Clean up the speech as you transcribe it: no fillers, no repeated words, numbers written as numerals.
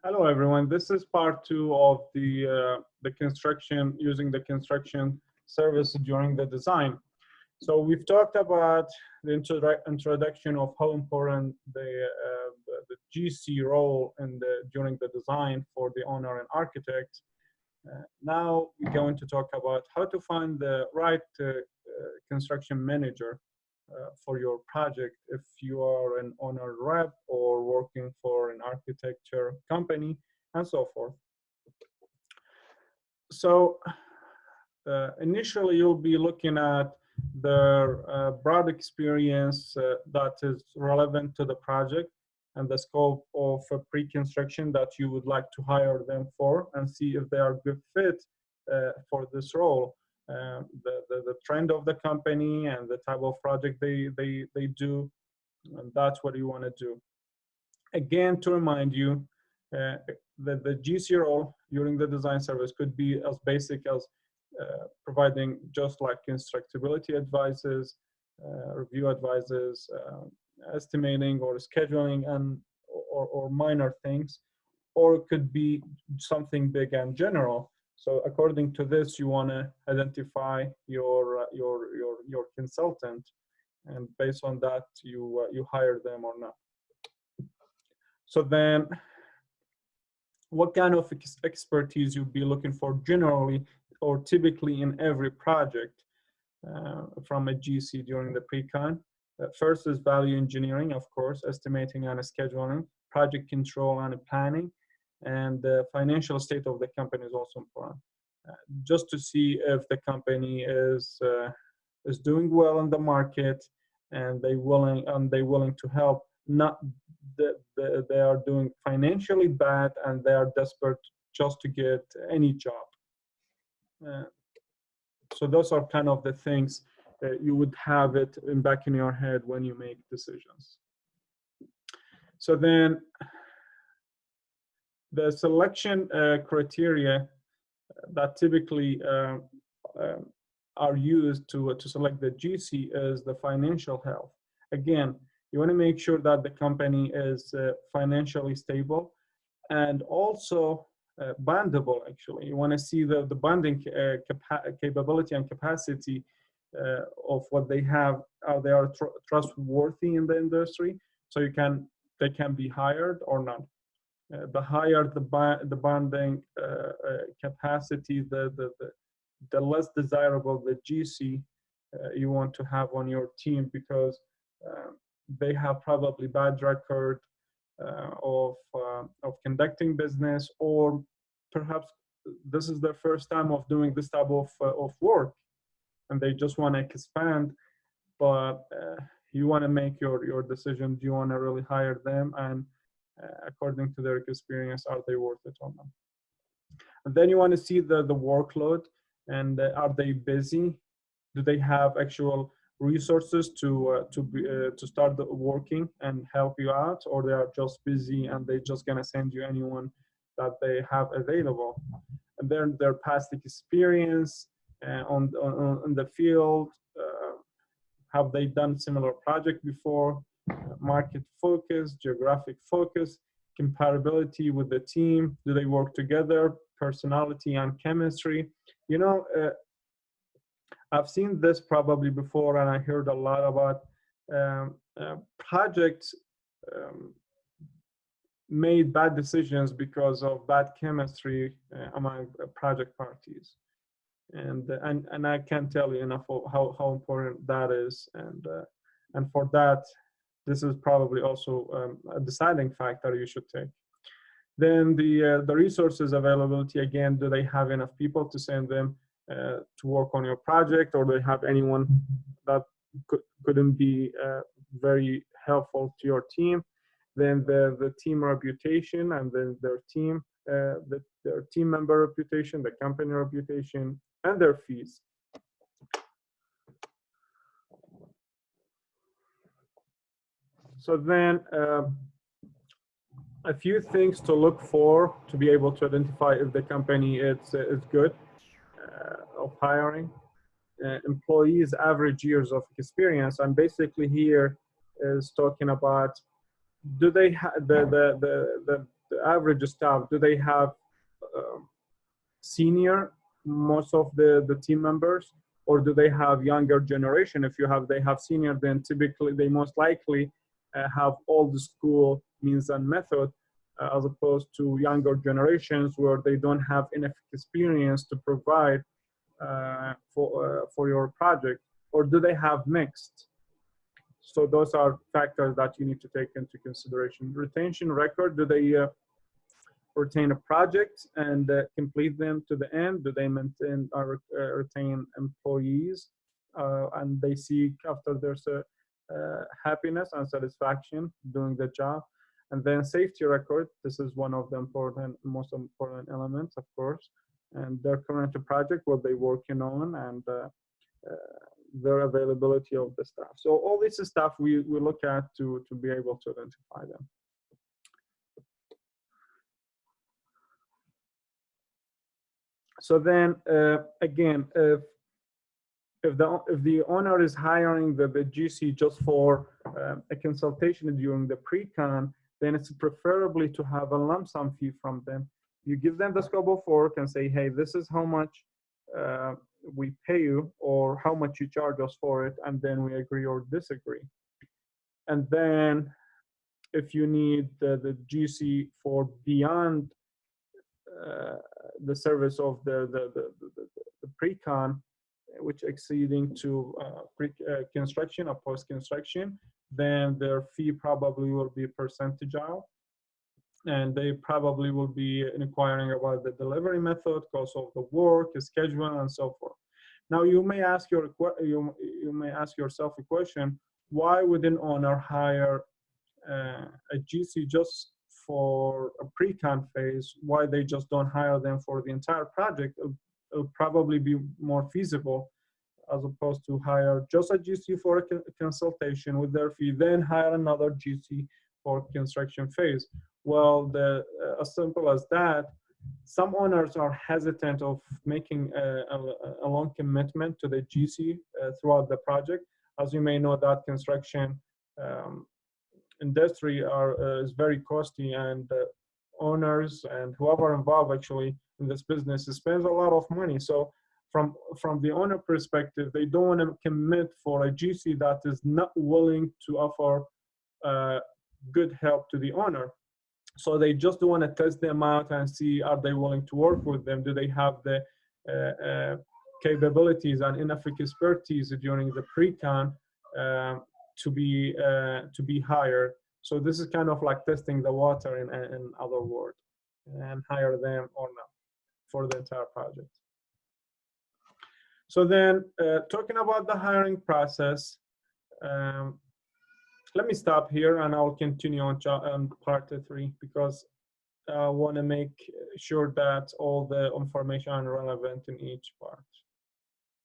Hello, everyone. This is part two of the construction, using the construction service during the design. So we've talked about the introduction of how important the GC role in during the design for the owner and architect. Now we're going to talk about how to find the right construction manager for your project if you are an owner rep or working for an architecture company and so forth. So initially you'll be looking at their broad experience that is relevant to the project and the scope of pre-construction that you would like to hire them for, and see if they are good fit for this role. The trend of the company and the type of project they do, and that's what you want to do. Again, to remind you, that the GC role during the design service could be as basic as providing just like constructability advices, review advices, estimating or scheduling, and or minor things, or it could be something big and general. So according to this, you want to identify your consultant, and based on that, you hire them or not. So then, what kind of expertise you'll be looking for generally or typically in every project from a GC during the pre-con? First is value engineering, of course, estimating and scheduling, project control and planning, and the financial state of the company is also important. Just to see if the company is doing well in the market, and they willing to help, not that they are doing financially bad and they are desperate just to get any job. So those are kind of the things that you would have it back in your head when you make decisions. So then the selection criteria that typically are used to select the GC is the financial health. Again, you want to make sure that the company is financially stable and also bondable. Actually, you want to see the bonding capability and capacity of what they have. They are trustworthy in the industry, so they can be hired or not. The higher the bonding capacity, the less desirable the GC you want to have on your team, because they have probably bad record of conducting business, or perhaps this is their first time of doing this type of work, and they just want to expand. But you want to make your decision. Do you want to really hire them, and according to their experience, are they worth it or not? And then you want to see the workload, and are they busy? Do they have actual resources to start working and help you out, or they are just busy and they're just gonna send you anyone that they have available? And then their past experience on the field, have they done similar project before? Market focus, geographic focus, comparability with the team. Do they work together? Personality and chemistry. You know, I've seen this probably before, and I heard a lot about projects made bad decisions because of bad chemistry among project parties, and I can't tell you enough of how important that is, and for that, this is probably also a deciding factor you should take. Then the resources availability, again, do they have enough people to send them to work on your project, or do they have anyone that couldn't be very helpful to your team? Then the team reputation, and then their team member reputation, the company reputation, and their fees. So then a few things to look for to be able to identify if the company is good of hiring. Employees' average years of experience, and basically here is talking about, do they have the the average staff, do they have senior, most of the team members, or do they have younger generation? If they have senior, then typically they most likely have old school means and method, as opposed to younger generations where they don't have enough experience to provide for your project, or do they have mixed? So those are factors that you need to take into consideration. Retention record, do they retain a project and complete them to the end? Do they maintain or retain employees and they seek after there's a happiness and satisfaction doing the job? And then safety record, this is one of the most important elements, of course, and their current project, what they're working on, and their availability of the staff. So all this stuff we look at to be able to identify them. So then again, if the owner is hiring the GC just for a consultation during the pre-con, then it's preferably to have a lump sum fee from them. You give them the scope of work and say, hey, this is how much we pay you, or how much you charge us for it, and then we agree or disagree. And then if you need the GC for beyond the service of the pre-con, which exceeding to construction or post-construction, then their fee probably will be percentile, and they probably will be inquiring about the delivery method, cost of the work, schedule, and so forth. Now you may ask yourself a question: why would an owner hire a GC just for a pre-con phase? Why they just don't hire them for the entire project? It'll probably be more feasible, as opposed to hire just a GC for a consultation with their fee, then hire another GC for construction phase. Well, as simple as that, some owners are hesitant of making a long commitment to the GC throughout the project. As you may know, that construction industry is very costly, and owners and whoever involved actually in this business spends a lot of money. So from the owner perspective, they don't want to commit for a GC that is not willing to offer good help to the owner. So they just want to test them out and see, are they willing to work with them? Do they have the capabilities and enough expertise during the pre-con to be hired? So this is kind of like testing the water in other words, and hire them or not for the entire project. So then talking about the hiring process, let me stop here and I'll continue on part 3, because I want to make sure that all the information are relevant in each part.